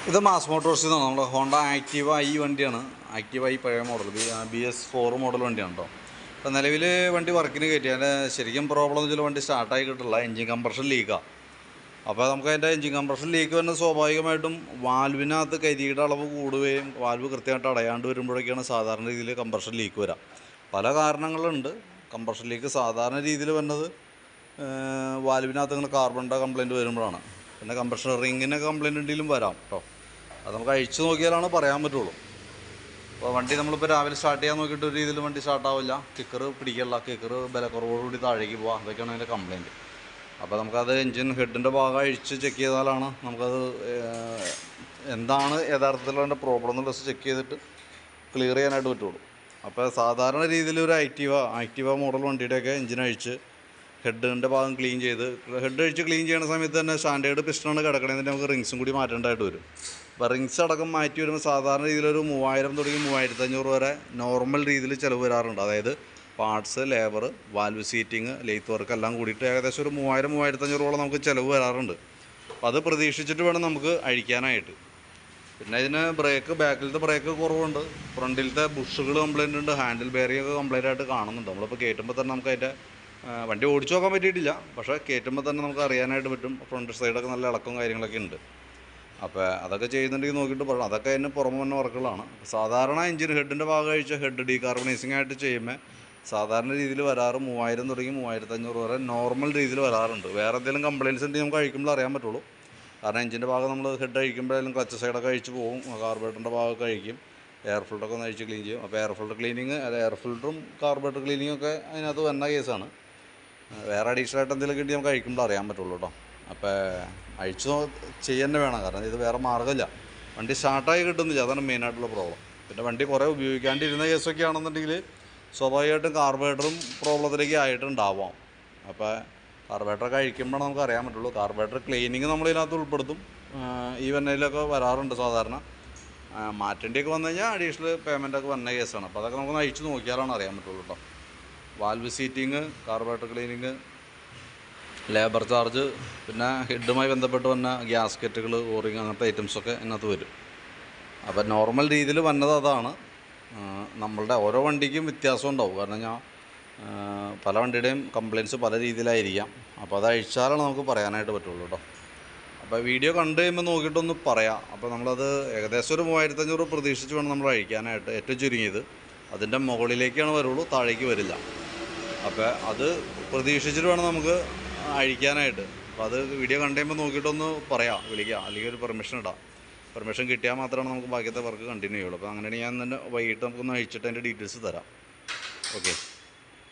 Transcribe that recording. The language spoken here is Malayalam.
ഇത് മാസ് മോട്ടോഴ്സിൽ നിന്നാണ് നമ്മുടെ ഹോണ്ട ആക്റ്റീവ ഐ വണ്ടിയാണ്. ആക്റ്റീവ ഐ പഴയ മോഡൽ BS4 മോഡൽ വണ്ടിയാണ് കേട്ടോ. അപ്പോൾ നിലവിൽ വണ്ടി വർക്കിന് കയറ്റി. അതിൻ്റെ ശരിക്കും പ്രോബ്ലം എന്ന് വെച്ചാൽ വണ്ടി സ്റ്റാർട്ടായി കിട്ടില്ല, എൻജിൻ കംപ്രഷൻ ലീക്കാണ്. അപ്പോൾ നമുക്ക് അതിൻ്റെ എൻജിൻ കംപ്രഷൻ ലീക്ക് വരുന്ന സ്വാഭാവികമായിട്ടും വാൽവിനകത്ത് കരിയുടെ അളവ് കൂടുകയും വാൽവ് കൃത്യമായിട്ട് അടയാണ്ട് വരുമ്പോഴൊക്കെയാണ് സാധാരണ രീതിയിൽ കംപ്രഷൻ ലീക്ക് വരാം. പല കാരണങ്ങളുണ്ട്. കംപ്രഷൻ ലീക്ക് സാധാരണ രീതിയിൽ വരുന്നത് വാൽവിനകത്ത് ഇങ്ങനെ കാർബണിൻ്റെ കംപ്ലയിൻറ്റ് വരുമ്പോഴാണ്. പിന്നെ കംപ്രഷൻ റിങ്ങിന് കംപ്ലയിൻ്റ് ഉണ്ടെങ്കിലും വരാം കേട്ടോ. അത് നമുക്ക് അഴിച്ചു നോക്കിയാലാണ് പറയാൻ പറ്റുള്ളൂ. അപ്പോൾ വണ്ടി നമ്മളിപ്പോൾ രാവിലെ സ്റ്റാർട്ട് ചെയ്യാൻ നോക്കിയിട്ട് ഒരു രീതിയിൽ വണ്ടി സ്റ്റാർട്ടാവില്ല, കിക്കർ പിടിക്കില്ല, കിക്കർ ബലക്കുറവോടുകൂടി താഴേക്ക് പോകാം, അതൊക്കെയാണ് അതിൻ്റെ കംപ്ലയിൻറ്റ്. അപ്പോൾ നമുക്കത് എൻജിൻ ഹെഡിൻ്റെ ഭാഗം അഴിച്ച് ചെക്ക് ചെയ്താലാണ് നമുക്കത് എന്താണ് യഥാർത്ഥത്തിൽ അതിൻ്റെ പ്രോബ്ലം എന്നുള്ളത് ചെക്ക് ചെയ്തിട്ട് ക്ലിയർ ചെയ്യാനായിട്ട് പറ്റുള്ളൂ. അപ്പോൾ സാധാരണ രീതിയിൽ ഒരു ആക്റ്റീവ മോഡൽ വണ്ടിയുടെയൊക്കെ എൻജിൻ അഴിച്ച് ഹെഡിൻ്റെ ഭാഗം ക്ലീൻ ചെയ്ത്, ഹെഡ് അഴിച്ച് ക്ലീൻ ചെയ്യുന്ന സമയത്ത് തന്നെ സ്റ്റാൻഡേർഡ് പിസ്റ്റണാണ് കിടക്കണതിൻ്റെ നമുക്ക് റിങ്സും കൂടി മാറ്റേണ്ടതായിട്ട് വരും. അപ്പോൾ റിങ്സ് അടക്കം മാറ്റി വരുമ്പോൾ സാധാരണ രീതിയിലൊരു 3000 തുടങ്ങി 3500 വരെ നോർമൽ രീതിയിൽ ചിലവ് വരാറുണ്ട്. അതായത് parts, labour, valve seating, lathe work എല്ലാം കൂടിയിട്ട് ഏകദേശം ഒരു 3000-3500 നമുക്ക് ചിലവ് വരാറുണ്ട്. അപ്പോൾ അത് പ്രതീക്ഷിച്ചിട്ട് വേണം നമുക്ക് അഴിക്കാനായിട്ട്. പിന്നെ ഇതിന് ബാക്കിലത്തെ ബ്രേക്ക് കുറവുണ്ട്, ഫ്രണ്ടിലത്തെ ബുഷുകൾ കംപ്ലയിൻ്റ് ഉണ്ട്, ഹാൻഡിൽ ബെയറിംഗ് ഒക്കെ കംപ്ലയിൻ്റ് ആയിട്ട് കാണുന്നുണ്ട്. നമ്മളിപ്പോൾ കയറ്റുമ്പോൾ തന്നെ നമുക്ക് അതിൻ്റെ വണ്ടി ഓടിച്ചു നോക്കാൻ പറ്റിയിട്ടില്ല, പക്ഷേ കയറ്റുമ്പോൾ തന്നെ നമുക്ക് അറിയാനായിട്ട് പറ്റും. ഫ്രണ്ട് സൈഡൊക്കെ നല്ല ഇളക്കവും കാര്യങ്ങളൊക്കെ ഉണ്ട്. അപ്പോൾ അതൊക്കെ ചെയ്യുന്നുണ്ടെങ്കിൽ നോക്കിയിട്ട് പറയണം. അതൊക്കെ അതിന് പുറമെ വന്ന വർക്കുകളാണ്. സാധാരണ എഞ്ചിൻ ഹെഡിൻ്റെ ഭാഗം കഴിച്ച ഹെഡ് ഡീകാർബണൈസിങ് ആയിട്ട് ചെയ്യുമ്പോൾ സാധാരണ രീതിയിൽ വരാറ് 3000 തുടങ്ങി 3500 വരെ നോർമൽ രീതിയിൽ വരാറുണ്ട്. വേറെ എന്തെങ്കിലും കംപ്ലയിൻറ്റ്സ് ഉണ്ടെങ്കിൽ നമുക്ക് അഴിക്കുമ്പോൾ അറിയാൻ പറ്റുള്ളൂ. കാരണം എഞ്ചിൻ്റെ ഭാഗം നമ്മൾ ഹെഡ് അഴിക്കുമ്പോഴായാലും ക്ലച്ച് സൈഡൊക്കെ അഴിച്ച് പോകും, കാർബറേറ്ററിൻ്റെ ഭാഗമൊക്കെ അഴിക്കും, എയർ ഫിൽറ്ററൊക്കെ ഒന്ന് അഴിച്ച് ക്ലീൻ ചെയ്യും. അപ്പോൾ എയർ ഫിൽറ്റർ ക്ലീനിങ്, എയർ ഫിൽറ്ററും കാർബറേറ്റർ ക്ലീനിങ്ങും ഒക്കെ അതിനകത്ത് വന്ന കേസാണ്. വേറെ അഡീഷണൽ ആയിട്ട് എന്തെങ്കിലും കിട്ടി നമുക്ക് അഴിക്കുമ്പോൾ അറിയാൻ പറ്റുള്ളൂ കേട്ടോ. അപ്പോൾ അഴിച്ചു ചെയ്യാൻ തന്നെ വേണം, കാരണം ഇത് വേറെ മാർഗ്ഗമില്ല. വണ്ടി സ്റ്റാർട്ടായി കിട്ടുന്നില്ല, അതാണ് മെയിനായിട്ടുള്ള പ്രോബ്ലം. പിന്നെ വണ്ടി കുറേ ഉപയോഗിക്കാണ്ടിരുന്ന കേസൊക്കെ ആണെന്നുണ്ടെങ്കിൽ സ്വാഭാവികമായിട്ടും കാർബറേറ്ററും പ്രോബ്ലത്തിലേക്ക് ആയിട്ടുണ്ടാവാം. അപ്പോൾ കാർബറേറ്ററൊക്കെ അഴിക്കുമ്പോൾ നമുക്ക് അറിയാൻ പറ്റുള്ളൂ. കാർബറേറ്റർ ക്ലീനിങ് നമ്മളിതിനകത്ത് ഉൾപ്പെടുത്തും. ഈ വന്നതിലൊക്കെ വരാറുണ്ട് സാധാരണ. മാറ്റേണ്ടിയൊക്കെ വന്നു കഴിഞ്ഞാൽ അഡീഷണൽ പേയ്മെൻറ്റൊക്കെ വന്ന കേസാണ്. അപ്പോൾ അതൊക്കെ നമുക്ക് അഴിച്ച് നോക്കിയാലാണ് അറിയാൻ പറ്റുള്ളൂ കേട്ടോ. Valve seating, carburettor cleaning, labour charge, പിന്നെ ഹെഡുമായി ബന്ധപ്പെട്ട് വന്ന ഗ്യാസ്കറ്റുകൾ, ഓറിങ്, അങ്ങനത്തെ ഐറ്റംസൊക്കെ ഇതിനകത്ത് വരും. അപ്പോൾ നോർമൽ രീതിയിൽ വന്നത് അതാണ്. നമ്മളുടെ ഓരോ വണ്ടിക്കും വ്യത്യാസം ഉണ്ടാവും, കാരണം ഞാൻ പല വണ്ടിയുടെയും കംപ്ലയിൻറ്റ്സ് പല രീതിയിലായിരിക്കാം. അപ്പോൾ അത് അഴിച്ചാലാണ് നമുക്ക് പറയാനായിട്ട് പറ്റുള്ളൂ കേട്ടോ. അപ്പോൾ വീഡിയോ കണ്ടു കഴിയുമ്പോൾ നോക്കിയിട്ടൊന്ന് പറയാം. അപ്പോൾ നമ്മളത് ഏകദേശം ഒരു 3500 പ്രതീക്ഷിച്ച് വേണം നമ്മൾ അഴിക്കാനായിട്ട്. ഏറ്റവും ചുരുങ്ങിയത് അതിൻ്റെ മുകളിലേക്കാണ് വരുള്ളൂ, താഴേക്ക് വരില്ല. അപ്പോൾ അത് പ്രതീക്ഷിച്ചിട്ട് വേണം നമുക്ക് അഴിക്കാനായിട്ട്. അപ്പോൾ അത് വീഡിയോ കണ്ടു കഴിയുമ്പോൾ നോക്കിയിട്ടൊന്ന് പറയാം, വിളിക്കാം, അല്ലെങ്കിൽ ഒരു പെർമിഷൻ ഇടാം. പെർമിഷൻ കിട്ടിയാൽ മാത്രമാണ് നമുക്ക് ബാക്കിയത്തെ വർക്ക് കണ്ടിന്യൂ ചെയ്യുള്ളൂ. അപ്പോൾ അങ്ങനെയാണെങ്കിൽ ഞാൻ തന്നെ വൈകിട്ട് നമുക്കൊന്ന് അഴിച്ചിട്ട് അതിൻ്റെ ഡീറ്റെയിൽസ് തരാം. ഓക്കെ.